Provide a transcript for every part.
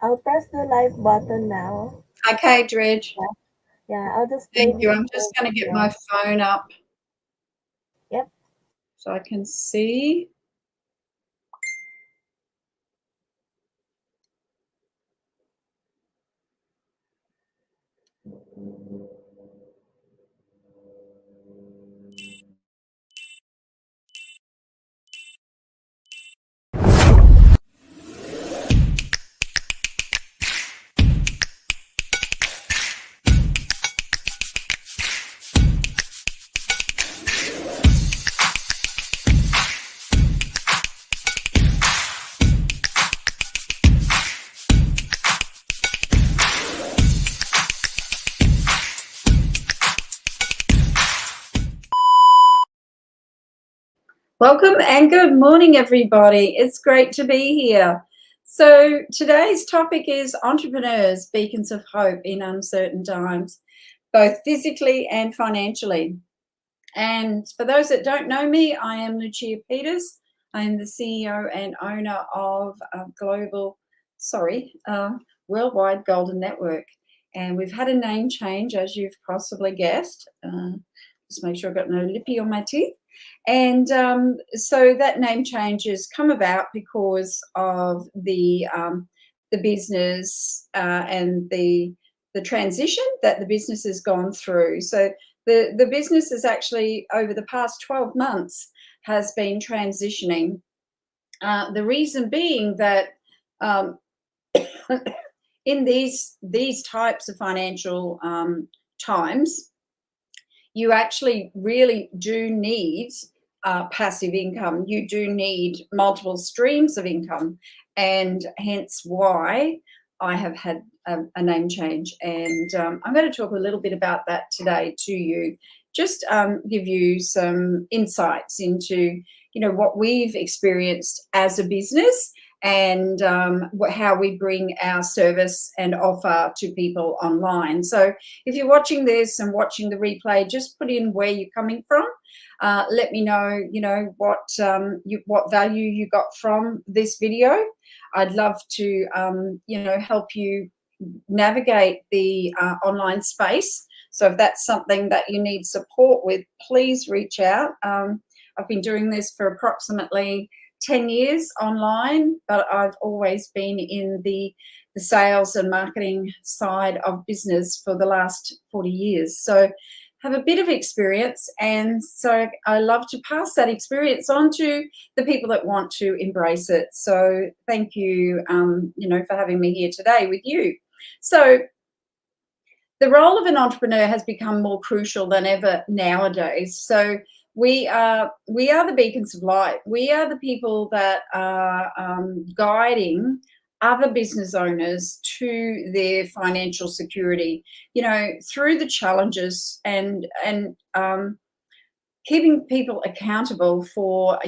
I'll press the live button now. Okay, Dredge. Yeah, yeah. I'll just play Thank the you. I'm intro just going to get my video. phone up Yep. so I can see. Welcome and good morning, everybody. It's great to be here. So, today's topic is entrepreneurs, beacons of hope in uncertain times, both physically and financially. And for those that don't know me, I am Lucia Peters. I am the CEO and owner of Worldwide Golden Network. And we've had a name change, as you've possibly guessed. Just make sure I've got no lippy on my teeth. And so that name change has come about because of the business and the transition that the business has gone through. So the business is actually over the past 12 months has been transitioning. The reason being that um, in these types of financial times, you actually really do need passive income. You do need multiple streams of income, and hence why I have had a name change. And I'm going to talk a little bit about that today to you, just give you some insights into what we've experienced as a business and how we bring our service and offer to people online. So if you're watching this and watching the replay, just put in where you're coming from. Let me know, what value you got from this video. I'd love to, help you navigate the online space. So if that's something that you need support with, please reach out. I've been doing this for approximately 10 years online, but I've always been in the sales and marketing side of business for the last 40 years. So have a bit of experience, and so I love to pass that experience on to the people that want to embrace it. So thank you, for having me here today with you. So the role of an entrepreneur has become more crucial than ever nowadays. So we are the beacons of light. We are the people that are guiding other business owners to their financial security. Through the challenges and keeping people accountable for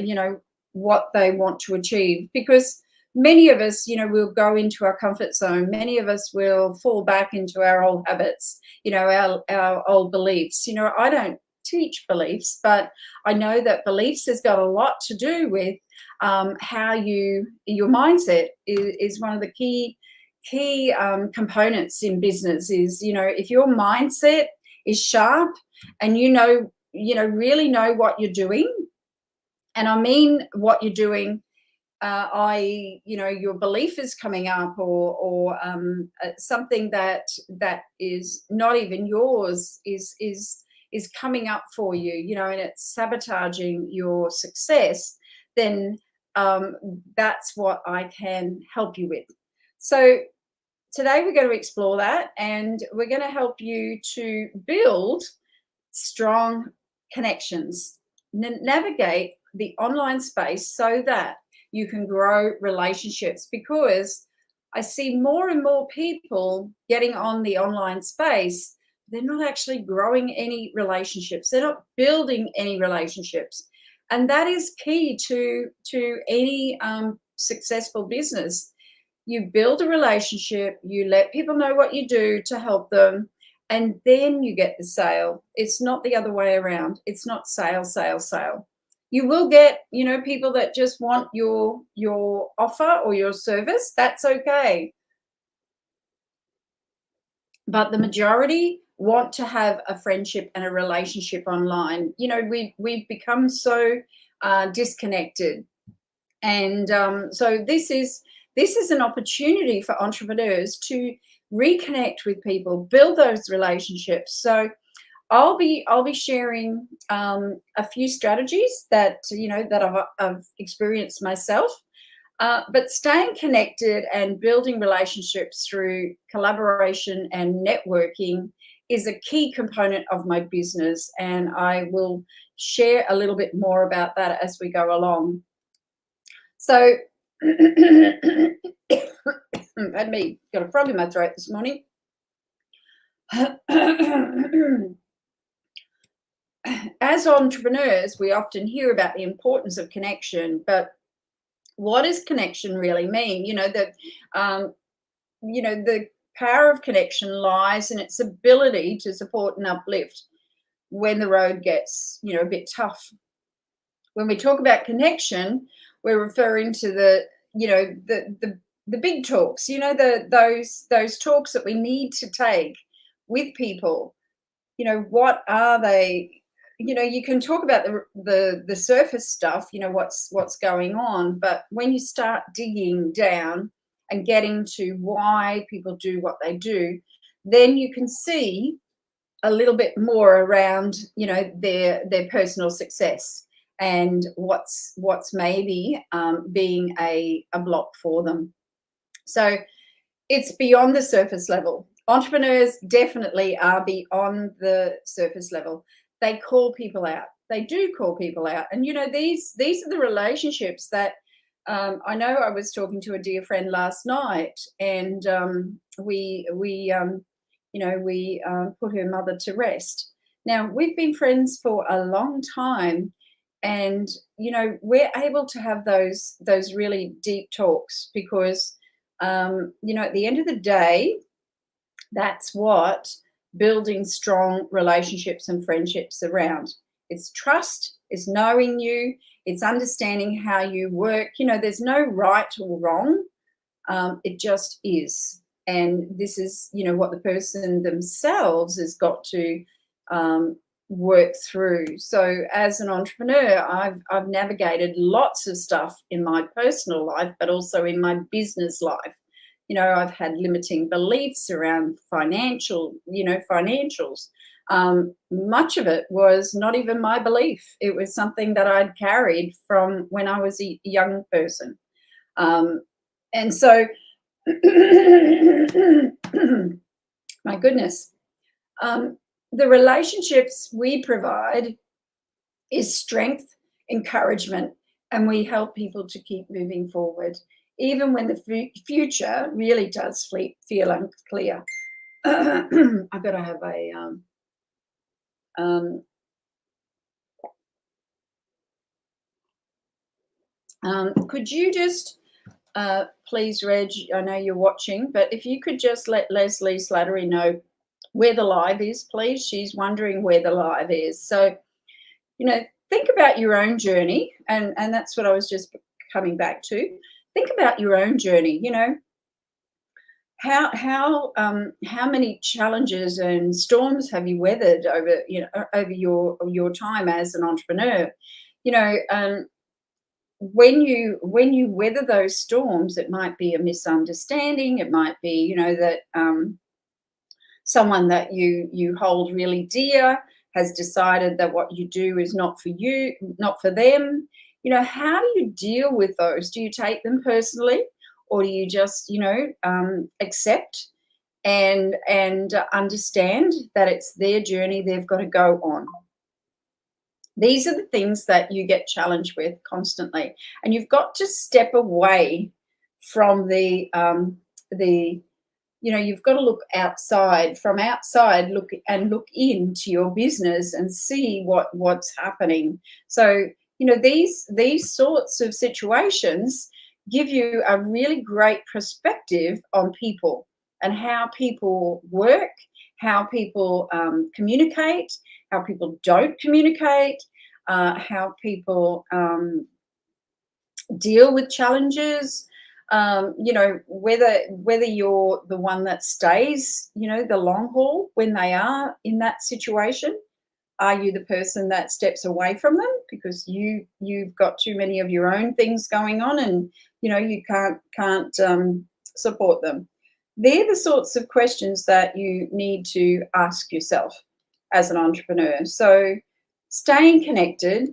what they want to achieve, because many of us will go into our comfort zone. Many of us will fall back into our old habits, our old beliefs. I don't teach beliefs, but I know that beliefs has got a lot to do with how your mindset is one of the key components in business. Is if your mindset is sharp and really know what you're doing. And I mean what you're doing, your belief is coming up, or something that is not even yours is coming up for you, and it's sabotaging your success. Then that's what I can help you with. So today we're going to explore that, and we're going to help you to build strong connections, navigate the online space so that you can grow relationships, because I see more and more people getting on the online space. They're not actually growing any relationships. They're not building any relationships. And that is key to any successful business. You build a relationship, you let people know what you do to help them, and then you get the sale. It's not the other way around. It's not sale, sale, sale. You will get, people that just want your offer or your service. That's okay. but the majority want to have a friendship and a relationship online. We've become so disconnected, and so this is an opportunity for entrepreneurs to reconnect with people, build those relationships. So I'll be sharing a few strategies that I've experienced myself. But staying connected and building relationships through collaboration and networking is a key component of my business, and I will share a little bit more about that as we go along. So, had me got a frog in my throat this morning. As entrepreneurs, we often hear about the importance of connection, but what does connection really mean? The power of connection lies in its ability to support and uplift when the road gets, a bit tough. When we talk about connection, we're referring to the big talks, those talks that we need to take with people. What are they? You can talk about the surface stuff, what's going on, but when you start digging down and getting to why people do what they do, then you can see a little bit more around, their personal success and what's maybe being a block for them. So it's beyond the surface level. Entrepreneurs definitely are beyond the surface level. They call people out. They do call people out, and these are the relationships that I know. I was talking to a dear friend last night, and we put her mother to rest. Now we've been friends for a long time, and we're able to have those really deep talks because at the end of the day, that's what building strong relationships and friendships around. It's trust, it's knowing you, it's understanding how you work. There's no right or wrong. It just is. And this is, what the person themselves has got to work through. So as an entrepreneur, I've navigated lots of stuff in my personal life, but also in my business life. I've had limiting beliefs around financials. Much of it was not even my belief. It was something that I'd carried from when I was a young person. And so, my goodness, the relationships we provide is strength, encouragement, and we help people to keep moving forward, even when the future really does feel unclear. I've got to have could you just, please, Reg, I know you're watching, but if you could just let Leslie Slattery know where the live is, please. She's wondering where the live is. So, think about your own journey, and that's what I was just coming back to. Think about your own journey. How many challenges and storms have you weathered over your time as an entrepreneur? When you weather those storms, it might be a misunderstanding. It might be that someone that you hold really dear has decided that what you do is not for you, not for them. How do you deal with those? Do you take them personally, or do you just accept and understand that it's their journey they've got to go on? These are the things that you get challenged with constantly, and you've got to step away from you've got to look outside. From outside, look into your business and see what's happening. So these sorts of situations give you a really great perspective on people and how people work, how people communicate, how people don't communicate, how people deal with challenges. You know, whether you're the one that stays, you know, the long haul when they are in that situation. Are you the person that steps away from them because you've got too many of your own things going on, and you know you can't support them? They're the sorts of questions that you need to ask yourself as an entrepreneur. So staying connected,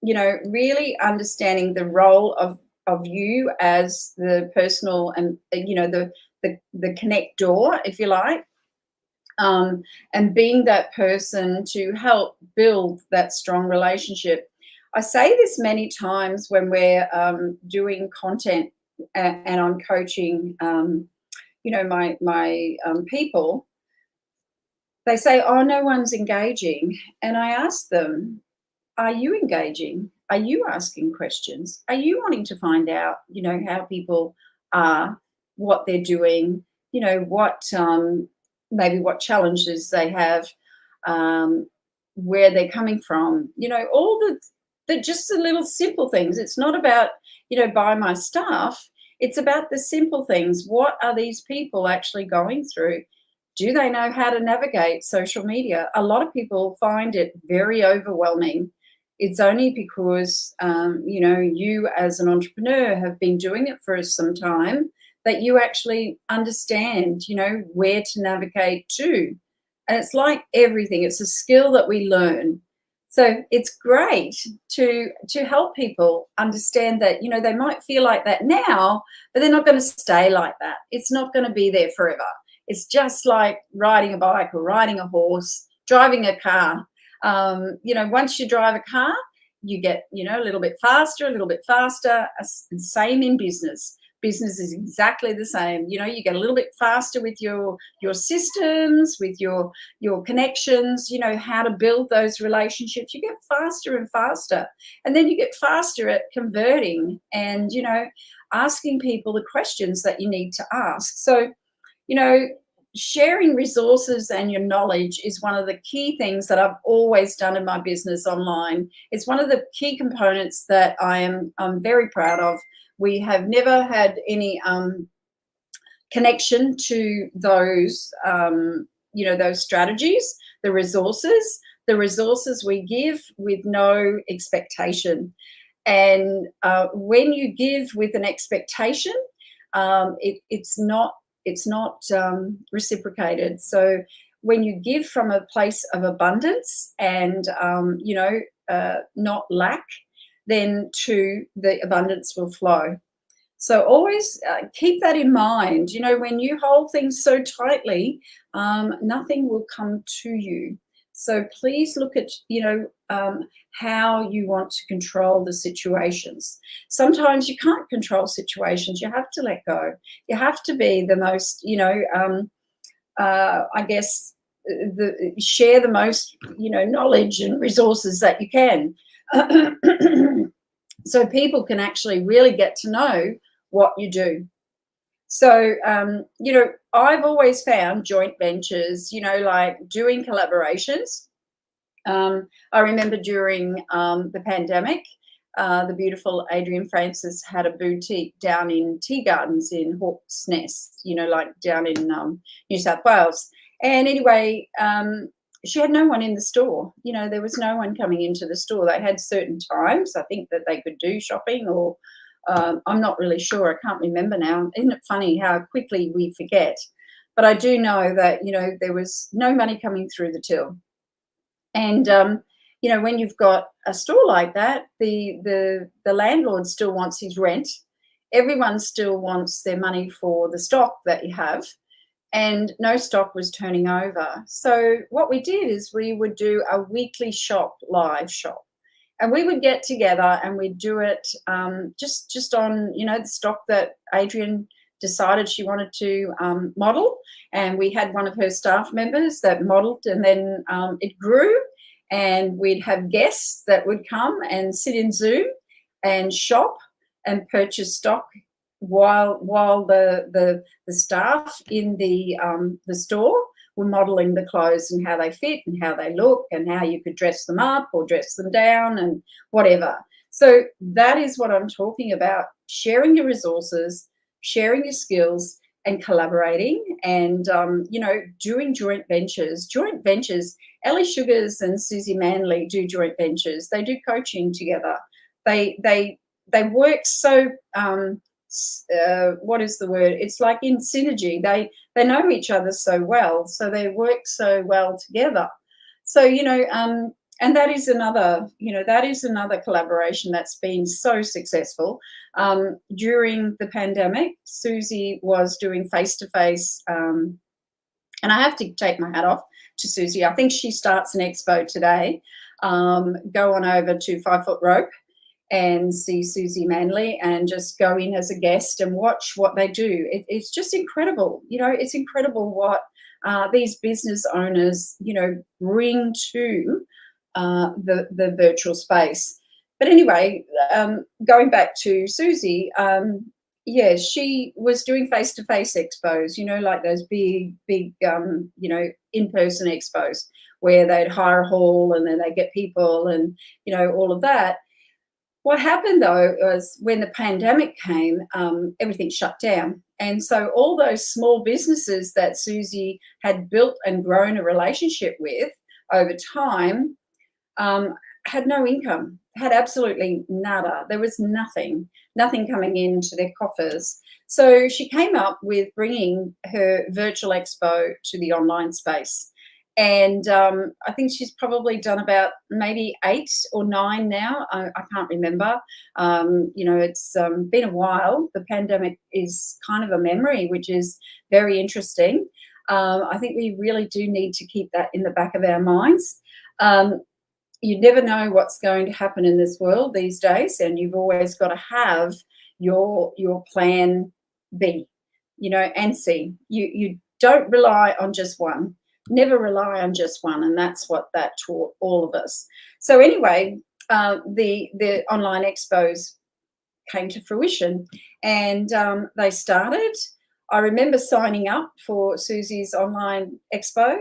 you know, really understanding the role of you as the personal and you know the connect door, if you like, and being that person to help build that strong relationship. I say this many times when we're doing content and I'm coaching, you know, my people. They say, "Oh, no one's engaging," and I ask them, "Are you engaging? Are you asking questions? Are you wanting to find out, you know, how people are, what they're doing, you know, what maybe what challenges they have, um, where they're coming from, you know, all the just the little simple things. It's not about, you know, buy my stuff. It's about the simple things. What are these people actually going through? Do they know how to navigate social media? A lot of people find it very overwhelming. It's only because you know, you as an entrepreneur have been doing it for some time that you actually understand, you know, where to navigate to. And it's like everything; it's a skill that we learn. So it's great to help people understand that, you know, they might feel like that now, but they're not going to stay like that. It's not going to be there forever. It's just like riding a bike or riding a horse, driving a car. You know, once you drive a car, you get, you know, a little bit faster, a little bit faster. Same in business. Business is exactly the same. You know, you get a little bit faster with your systems, with your connections. You know how to build those relationships. You get faster and faster, and then you get faster at converting and, you know, asking people the questions that you need to ask. So, you know, sharing resources and your knowledge is one of the key things that I've always done in my business online. It's one of the key components that I'm very proud of. We have never had any connection to those, you know, those strategies, the resources we give with no expectation. And when you give with an expectation, it's not reciprocated. So when you give from a place of abundance and you know, not lack, then to the abundance will flow. So always keep that in mind. You know, when you hold things so tightly, nothing will come to you. So please look at, you know, how you want to control the situations. Sometimes you can't control situations. You have to let go. You have to be the most, you know, I guess, share the most, you know, knowledge and resources that you can. So people can actually really get to know what you do. So, you know, I've always found joint ventures, you know, like doing collaborations. I remember during the pandemic, the beautiful Adrian Francis had a boutique down in Tea Gardens in Hawke's Nest, you know, like down in New South Wales. And anyway, she had no one in the store. You know, there was no one coming into the store. They had certain times, I think, that they could do shopping, or I'm not really sure. I can't remember now. Isn't it funny how quickly we forget? But I do know that, you know, there was no money coming through the till. And you know, when you've got a store like that, the landlord still wants his rent. Everyone still wants their money for the stock that you have, and no stock was turning over. So what we did is we would do a weekly live shop, and we would get together and we'd do it just on, you know, the stock that Adrian decided she wanted to model. And we had one of her staff members that modeled, and then it grew, and we'd have guests that would come and sit in Zoom and shop and purchase stock while the staff in the store were modeling the clothes and how they fit and how they look and how you could dress them up or dress them down and whatever. So that is what I'm talking about: sharing your resources, sharing your skills and collaborating and, doing joint ventures. Joint ventures, Ellie Sugars and Susie Manley do joint ventures. They do coaching together. They work so, what is the word? It's like in synergy. They know each other so well, so they work so well together. So, and that is another collaboration that's been so successful. During the pandemic, Susie was doing face-to-face, and I have to take my hat off to Susie. I think she starts an expo today. Go on over to 5 Foot Rope and see Susie Manley and just go in as a guest and watch what they do. It's just incredible. It's incredible what these business owners, bring to the virtual space. But anyway, going back to Susie, she was doing face-to-face expos, like those big, in-person expos where they'd hire a hall and then they get people and, all of that. What happened, though, was when the pandemic came, everything shut down. And so all those small businesses that Susie had built and grown a relationship with over time had no income, had absolutely nada. There was nothing coming into their coffers. So she came up with bringing her virtual expo to the online space. And I think she's probably done about maybe 8 or 9 now. I can't remember. It's been a while. The pandemic is kind of a memory, which is very interesting. I think we really do need to keep that in the back of our minds. You never know what's going to happen in this world these days, and you've always got to have your plan B, and C. You don't rely on just one. Never rely on just one, and that's what that taught all of us. So anyway, the online expos came to fruition, and they started. I remember signing up for Susie's online expo.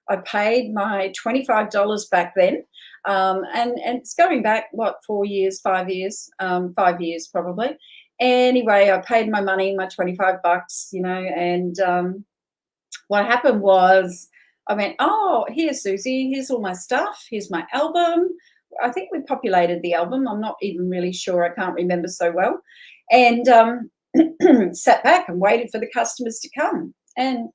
I paid my $25 back then, and it's going back, 4 years, 5 years, 5 years probably. Anyway, I paid my money, my $25, and what happened was I went, oh, here's Susie, here's all my stuff, here's my album. I think we populated the album. I'm not even really sure. I can't remember so well. And sat back and waited for the customers to come. And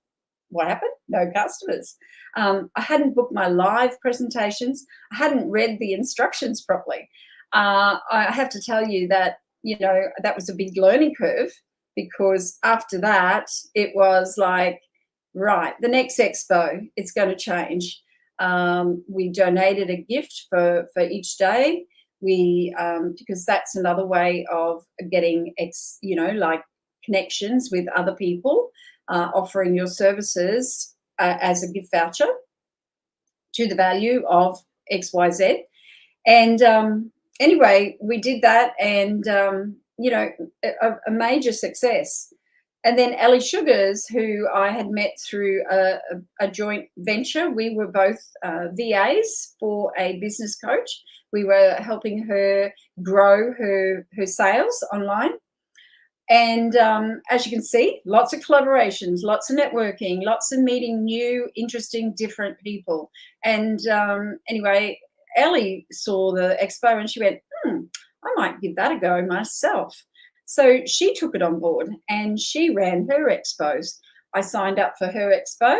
what happened? No customers. I hadn't booked my live presentations. I hadn't read the instructions properly. I have to tell you that, that was a big learning curve, because after that, it was like, right, the next expo, it's going to change. We donated a gift for each day. We because that's another way of getting like connections with other people, offering your services as a gift voucher to the value of XYZ. And anyway, we did that, and a major success. And then Ellie Sugars, who I had met through a joint venture. We were both VAs for a business coach. We were helping her grow her sales online. And as you can see, lots of collaborations, lots of networking, lots of meeting new, interesting, different people. And anyway, Ellie saw the expo and she went, I might give that a go myself. So she took it on board and she ran her expos. I signed up for her expo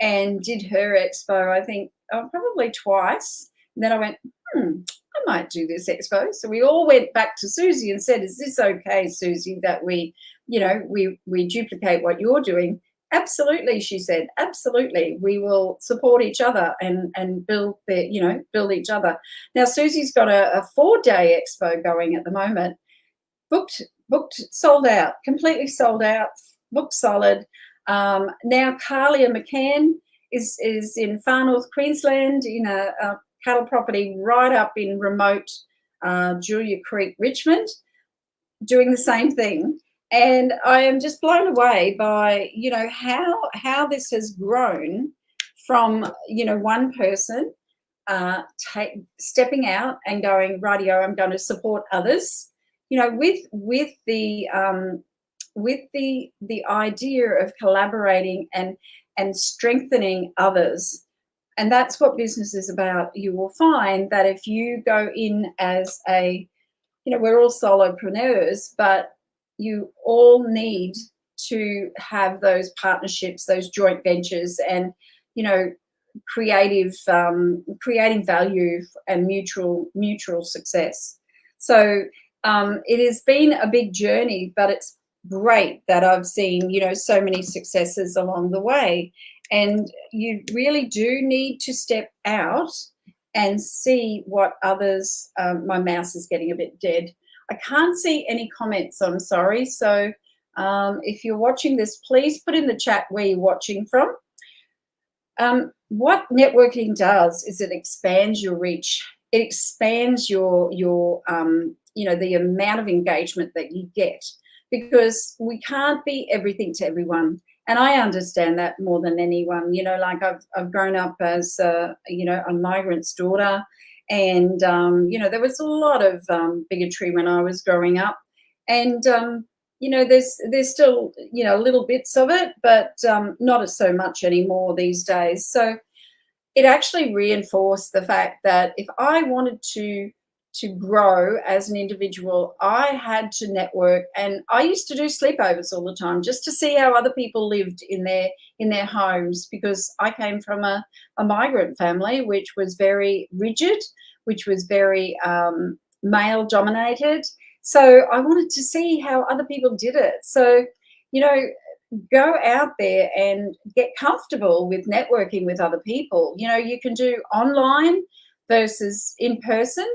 and did her expo, I think, probably twice. And then I went, I might do this expo. So we all went back to Susie and said, is this okay, Susie, that we duplicate what you're doing? Absolutely, she said. Absolutely. We will support each other and build each other. Now, Susie's got a 4-day expo going at the moment. Booked, sold out, completely sold out, booked solid. Now Carlia McCann is in far north Queensland in a cattle property right up in remote Julia Creek, Richmond, doing the same thing. And I am just blown away by, how this has grown from, one person stepping out and going, rightio, I'm going to support others. With the with the idea of collaborating and strengthening others. And that's what business is about. You will find that if you go in as we're all solopreneurs, but you all need to have those partnerships, those joint ventures, and creating value and mutual success. So it has been a big journey, but it's great that I've seen so many successes along the way. And you really do need to step out and see what others. My mouse is getting a bit dead. I can't see any comments. I'm sorry. So if you're watching this, please put in the chat where you're watching from. What networking does is it expands your reach. It expands your the amount of engagement that you get, because we can't be everything to everyone. And I understand that more than anyone. Like I've grown up as a migrant's daughter, and there was a lot of bigotry when I was growing up, and there's still little bits of it, but not so much anymore these days. So it actually reinforced the fact that if I wanted to grow as an individual, I had to network. And I used to do sleepovers all the time just to see how other people lived in their homes, because I came from a migrant family, which was very rigid, which was very male dominated. So I wanted to see how other people did it. So, go out there and get comfortable with networking with other people. You can do online versus in person.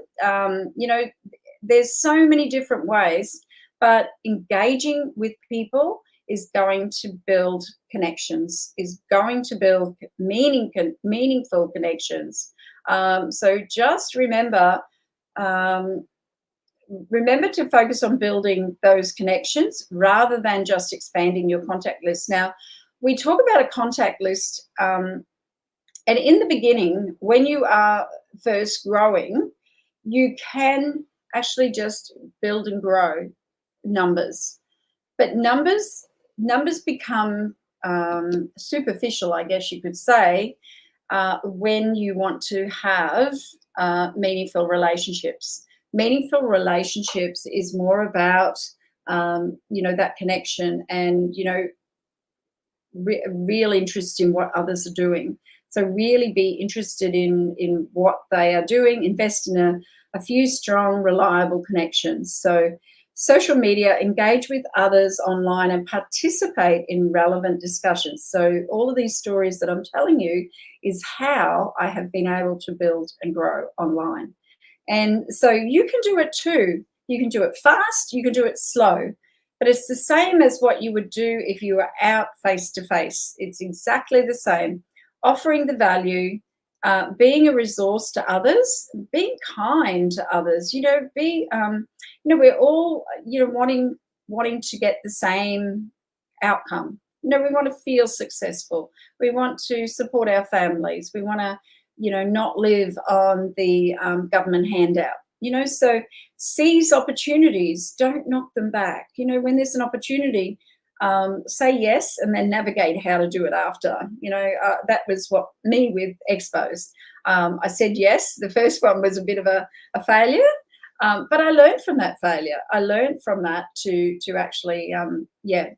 There's so many different ways, but engaging with people is going to build connections, is going to build meaningful connections. So just remember to focus on building those connections rather than just expanding your contact list. Now, we talk about a contact list, and in the beginning, when you are first growing, you can actually just build and grow numbers. But numbers become superficial, I guess you could say, when you want to have meaningful relationships. Meaningful relationships is more about that connection and real interest in what others are doing. So really be interested in what they are doing. Invest in a few strong, reliable connections. So social media, engage with others online and participate in relevant discussions. So all of these stories that I'm telling you is how I have been able to build and grow online. And so you can do it too. You can do it fast, you can do it slow, but it's the same as what you would do if you were out face to face. It's exactly the same. Offering the value, being a resource to others, being kind to others. We're all wanting to get the same outcome. We want to feel successful. We want to support our families. We want to not live on the government handout. So seize opportunities, don't knock them back. When there's an opportunity, say yes and then navigate how to do it after. That was what me with expos. I said yes. The first one was a bit of a failure, but I learned from that failure. I learned from that to actually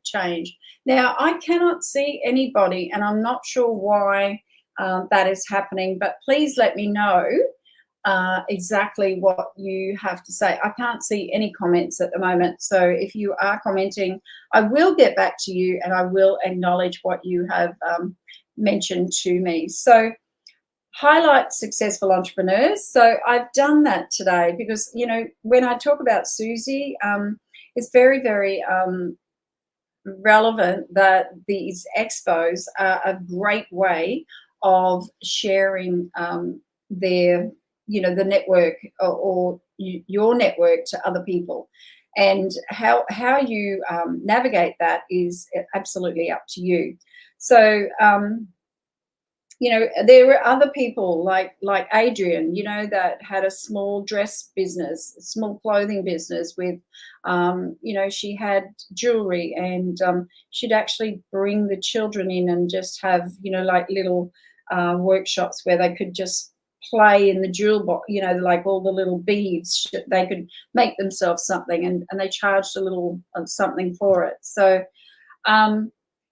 change. Now I cannot see anybody, and I'm not sure why that is happening, but please let me know exactly what you have to say. I can't see any comments at the moment, so if you are commenting, I will get back to you and I will acknowledge what you have mentioned to me. So highlight successful entrepreneurs. So I've done that today because when I talk about Susie, it's very, very relevant that these expos are a great way of sharing their the network or your network to other people, and how you navigate that is absolutely up to you. So you know, there were other people like Adrian, you know, that had a small dress business, a small clothing business with, you know, she had jewelry, and she'd actually bring the children in and just have, you know, like little workshops where they could just play in the jewel box, you know, like all the little beads. They could make themselves something, and they charged a little something for it. So, um,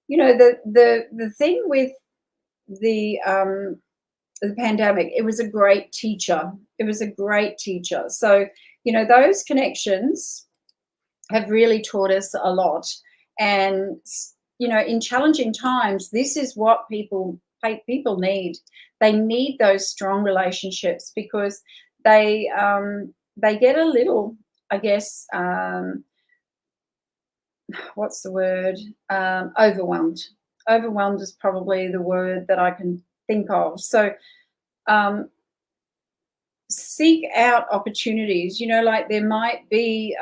you know, the thing with the pandemic, it was a great teacher. It was a great teacher. So, you know, those connections have really taught us a lot. And, you know, in challenging times, this is what people need. They need those strong relationships, because they get a little, I guess, what's the word? Overwhelmed. Overwhelmed is probably the word that I can think of. So, um, seek out opportunities. You know, like there might be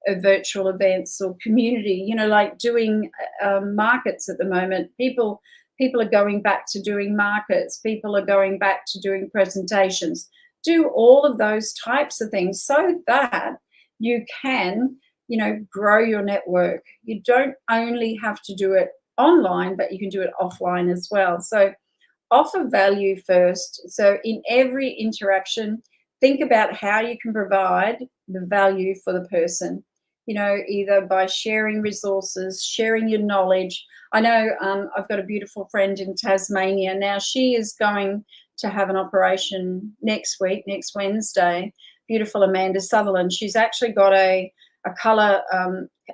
virtual events or community. You know, like doing markets at the moment. People are going back to doing markets. People are going back to doing presentations. Do all of those types of things so that you can, you know, grow your network. You don't only have to do it online, but you can do it offline as well. So offer value first. So in every interaction, think about how you can provide the value for the person. You know, either by sharing resources, sharing your knowledge. I know I've got a beautiful friend in Tasmania now. She is going to have an operation next week, next Wednesday. Beautiful Amanda Sutherland. She's actually got a colour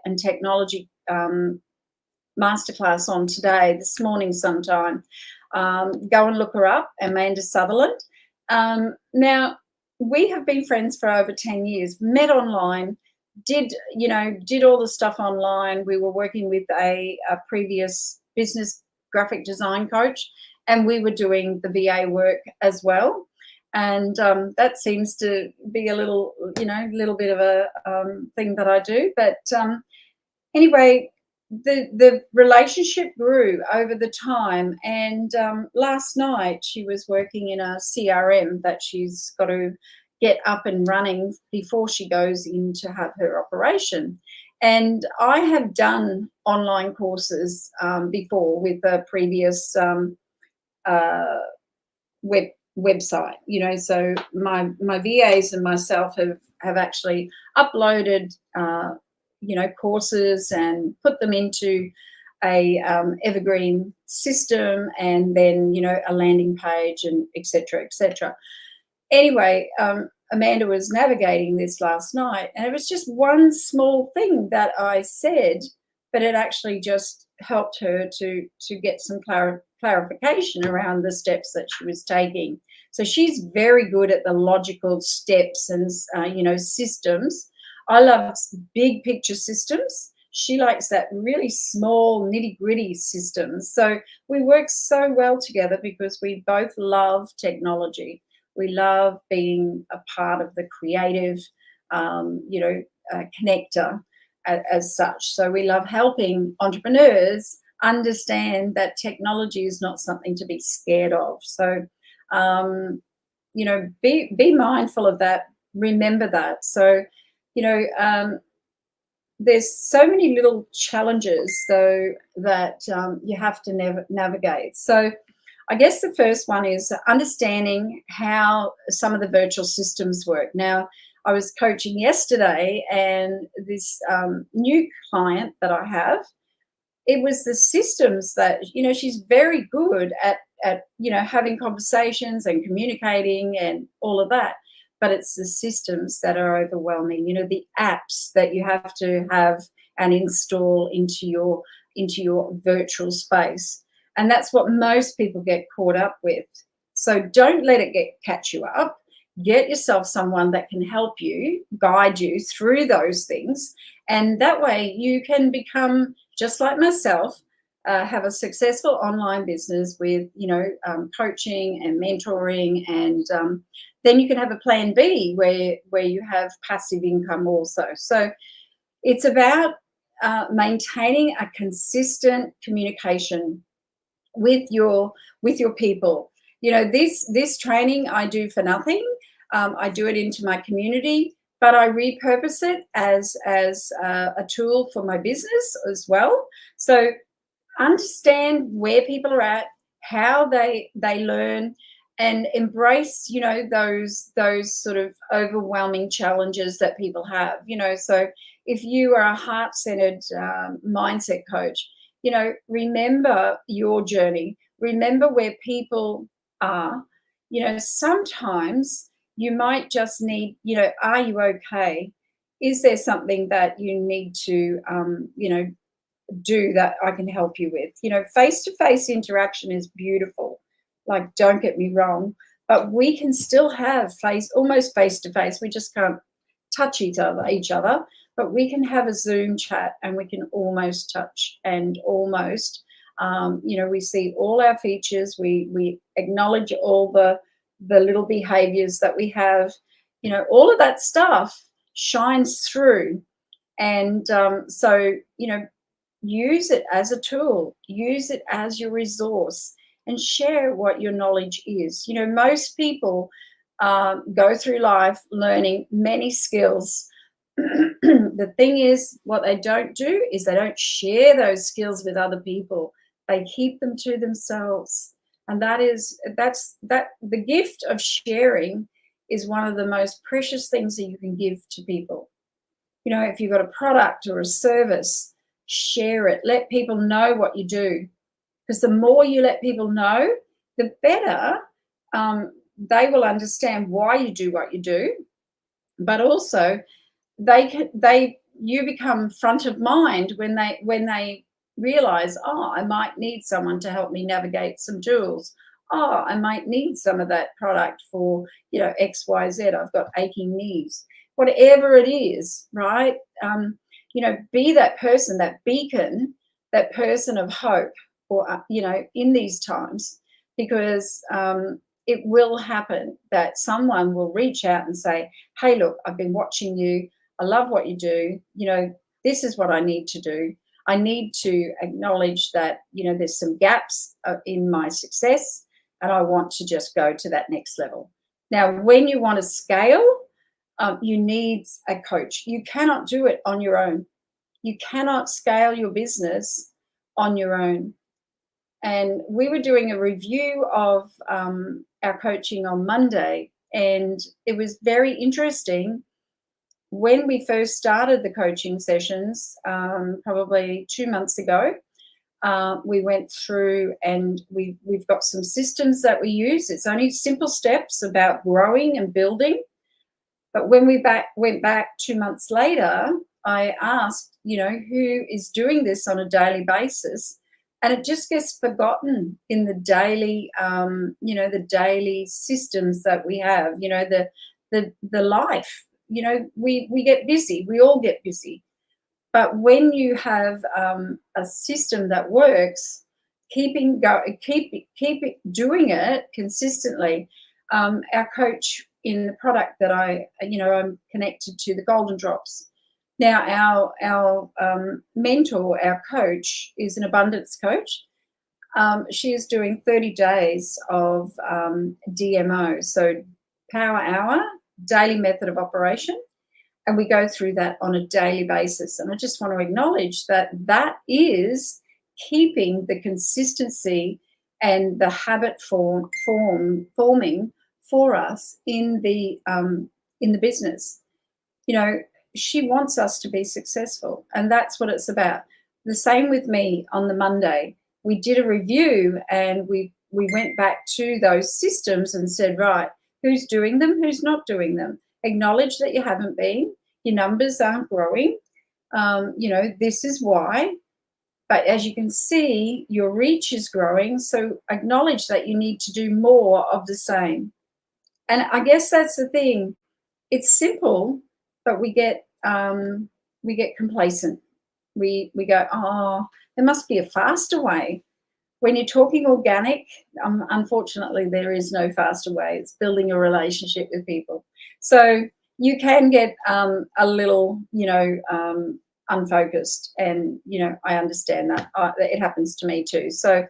and technology masterclass on today, this morning sometime. Go and look her up, Amanda Sutherland. Now, we have been friends for over 10 years, met online, did all the stuff online. We were working with a previous business graphic design coach, and we were doing the VA work as well. And that seems to be a little bit of a thing that I do. But anyway, the relationship grew over the time, and last night she was working in a CRM that she's got to get up and running before she goes in to have her operation. And I have done online courses before with a previous uh, website, you know. So my VAs and myself have actually uploaded courses and put them into a evergreen system, and then, you know, a landing page, and etc., etc. Anyway, Amanda was navigating this last night, and it was just one small thing that I said, but it actually just helped her to get some clarification around the steps that she was taking. So she's very good at the logical steps and systems. I love big picture systems. She likes that really small nitty gritty systems. So we work so well together because we both love technology. We love being a part of the creative, connector as such. So we love helping entrepreneurs understand that technology is not something to be scared of. So, be mindful of that. Remember that. So, there's so many little challenges, though, that you have to navigate. So, I guess the first one is understanding how some of the virtual systems work. Now, I was coaching yesterday, and this new client that I have, it was the systems that, she's very good at having conversations and communicating and all of that. But it's the systems that are overwhelming, the apps that you have to have and install into your virtual space. And that's what most people get caught up with. So don't let it catch you up. Get yourself someone that can help you, guide you through those things. And that way you can become just like myself, have a successful online business with, coaching and mentoring. And then you can have a plan B where you have passive income also. So it's about maintaining a consistent communication with your people. You know, this training I do for nothing. I do it into my community, but I repurpose it as a tool for my business as well. So understand where people are at, how they learn, and embrace, you know, those sort of overwhelming challenges that people have. You know, so if you are a heart-centered mindset coach, you know, remember your journey, remember where people are. You know, sometimes you might just need, you know, are you okay? Is there something that you need to you know, do that I can help you with? You know, face-to-face interaction is beautiful, like, don't get me wrong, but we can still have almost face-to-face. We just can't touch each other, but we can have a Zoom chat and we can almost touch and almost, you know, we see all our features, we acknowledge all the little behaviors that we have, you know, all of that stuff shines through. And so, you know, use it as a tool, use it as your resource, and share what your knowledge is. You know, most people go through life learning many skills. The thing is, what they don't do is they don't share those skills with other people. They keep them to themselves. And that's the gift of sharing is one of the most precious things that you can give to people. You know, if you've got a product or a service, share it. Let people know what you do, because the more you let people know, the better they will understand why you do what you do. But also, you become front of mind when they realize, oh, I might need someone to help me navigate some tools. Oh, I might need some of that product for, you know, XYZ. I've got aching knees. Whatever it is, right? You know, be that person, that beacon, that person of hope, or you know, in these times, because it will happen that someone will reach out and say, hey, look, I've been watching you. I love what you do. You know, this is what I need to do. I need to acknowledge that, you know, there's some gaps in my success, and I want to just go to that next level. Now, when you want to scale, you need a coach. You cannot do it on your own. You cannot scale your business on your own. And we were doing a review of our coaching on Monday, and it was very interesting. When we first started the coaching sessions, probably 2 months ago, we went through and we've got some systems that we use. It's only simple steps about growing and building. But when we went back 2 months later, I asked, you know, who is doing this on a daily basis? And it just gets forgotten in the daily, you know, the daily systems that we have, you know, the life. You know, we get busy. We all get busy. But when you have a system that works, keep doing it consistently. Our coach in the product that I'm connected to, the Golden Drops. Now, our mentor, our coach, is an abundance coach. She is doing 30 days of DMO, so Power Hour, daily method of operation. And we go through that on a daily basis. And I just want to acknowledge that that is keeping the consistency and the habit forming for us in the business. You know, she wants us to be successful, and that's what it's about. The same with me on the Monday. We did a review and we went back to those systems and said, right, who's doing them, who's not doing them? Acknowledge that you haven't been, your numbers aren't growing. You know, this is why. But as you can see, your reach is growing. So acknowledge that you need to do more of the same. And I guess that's the thing. It's simple, but we get complacent. We go, oh, there must be a faster way. When you're talking organic, unfortunately, there is no faster way. It's building a relationship with people. So you can get a little, you know, unfocused, and you know, I understand that. It happens to me too. So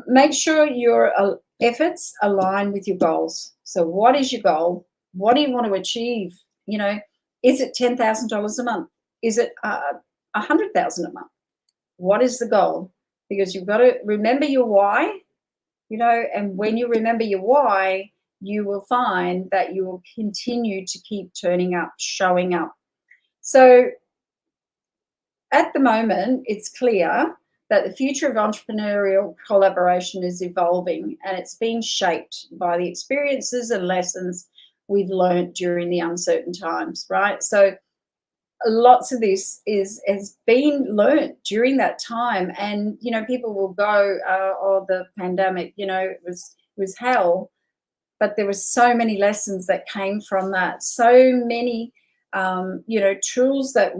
Make sure your efforts align with your goals. So, what is your goal? What do you want to achieve? You know, is it $10,000 a month? Is it 100,000 a month? What is the goal? Because you've got to remember your why. You know, and when you remember your why, you will find that you will continue to keep turning up, showing up. So, at the moment, it's clear that the future of entrepreneurial collaboration is evolving, and it's being shaped by the experiences and lessons we've learned during the uncertain times, right? So lots of this has been learnt during that time, and you know, people will go, "Oh, the pandemic, you know, it was hell," but there were so many lessons that came from that. So many, you know, tools that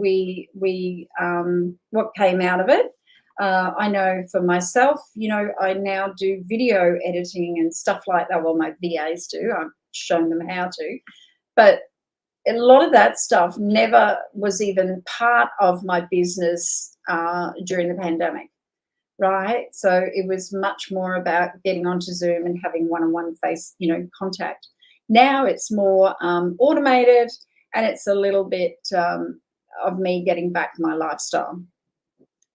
what came out of it. I know for myself, you know, I now do video editing and stuff like that. Well, my VAs do. I've shown them how to, but a lot of that stuff never was even part of my business during the pandemic, right? So it was much more about getting onto Zoom and having one-on-one face, you know, contact. Now it's more automated, and it's a little bit of me getting back my lifestyle.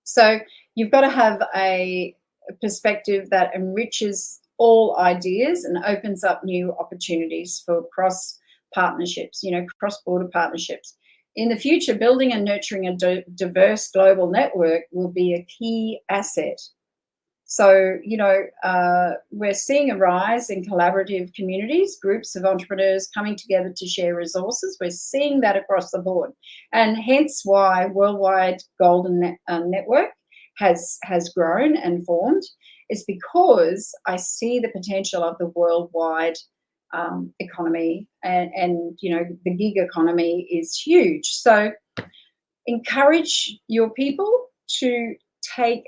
So you've got to have a perspective that enriches all ideas and opens up new opportunities for cross partnerships, you know, cross border partnerships. In the future, building and nurturing a diverse global network will be a key asset. So, you know, we're seeing a rise in collaborative communities, groups of entrepreneurs coming together to share resources. We're seeing that across the board, and hence why Worldwide Golden Network has grown and formed. Is because I see the potential of the worldwide economy, and you know, the gig economy is huge. So encourage your people to take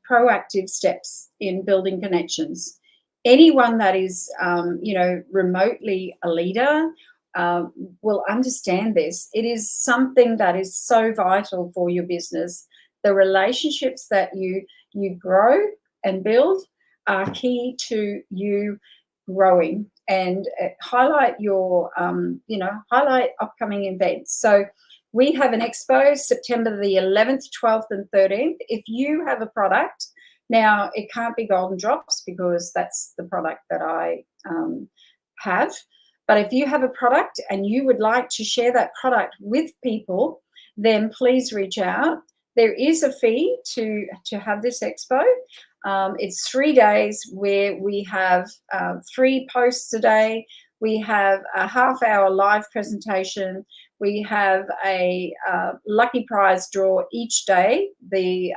proactive steps in building connections. Anyone that is, you know, remotely a leader will understand this. It is something that is so vital for your business. The relationships that you grow and build are key to you growing, and highlight your, you know, highlight upcoming events. So we have an expo September the 11th, 12th, and 13th. If you have a product, now it can't be Golden Drops because that's the product that I have. But if you have a product and you would like to share that product with people, then please reach out. There is a fee to have this expo. It's 3 days where we have 3 posts a day. We have a half-hour live presentation. We have a lucky prize draw each day. The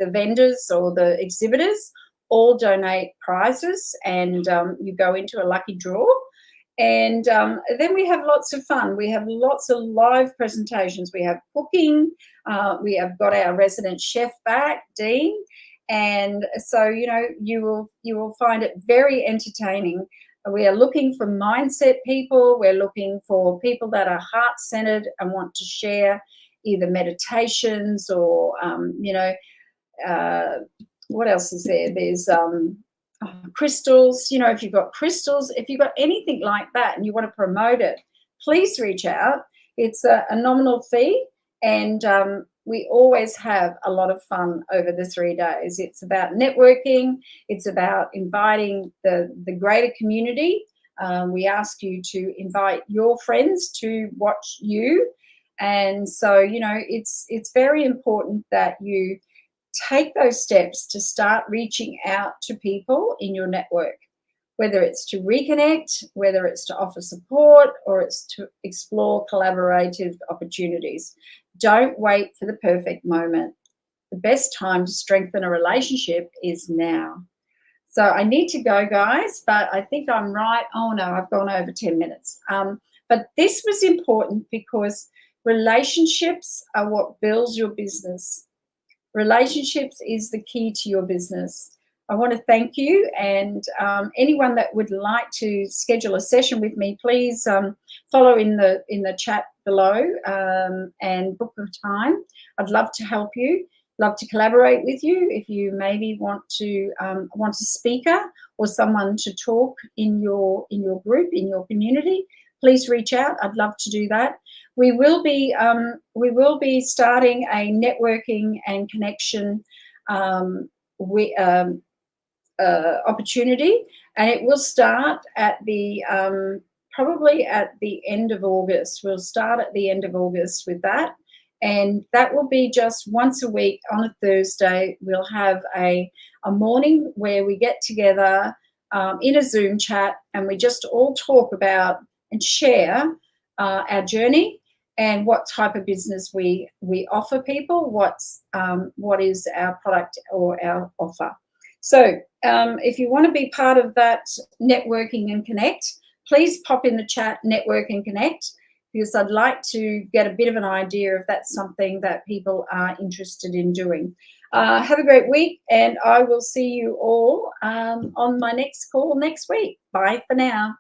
vendors or the exhibitors all donate prizes, and you go into a lucky draw. And then we have lots of fun. We have lots of live presentations. We have cooking. We have got our resident chef back, Dean. And so, you know, you will find it very entertaining. We are looking for mindset people. We're looking for people that are heart-centered and want to share either meditations or, you know, what else is there? There's crystals. You know, if you've got crystals, if you've got anything like that and you want to promote it, please reach out. It's a nominal fee, and we always have a lot of fun over the 3 days. It's about networking. It's about inviting the greater community. We ask you to invite your friends to watch you. And so, you know, it's very important that you take those steps to start reaching out to people in your network, whether it's to reconnect, whether it's to offer support, or it's to explore collaborative opportunities. Don't wait for the perfect moment. The best time to strengthen a relationship is now. So I need to go, guys, but I think I'm right. Oh, no, I've gone over 10 minutes. But this was important because relationships are what builds your business. Relationships is the key to your business. I want to thank you, and anyone that would like to schedule a session with me, please follow in the chat below and book a time. I'd love to help you. love to collaborate with you. If you maybe want a speaker or someone to talk in your group, in your community, please reach out. I'd love to do that. We will be starting a networking and connection opportunity, and it will start at the probably at the end of August. We'll start at the end of August with that, and that will be just once a week on a Thursday. We'll have a morning where we get together in a Zoom chat, and we just all talk about and share our journey and what type of business we offer people, what is our product or our offer. So if you want to be part of that networking and connect, please pop in the chat network and connect, because I'd like to get a bit of an idea if that's something that people are interested in doing. Have a great week, and I will see you all on my next call next week. Bye for now.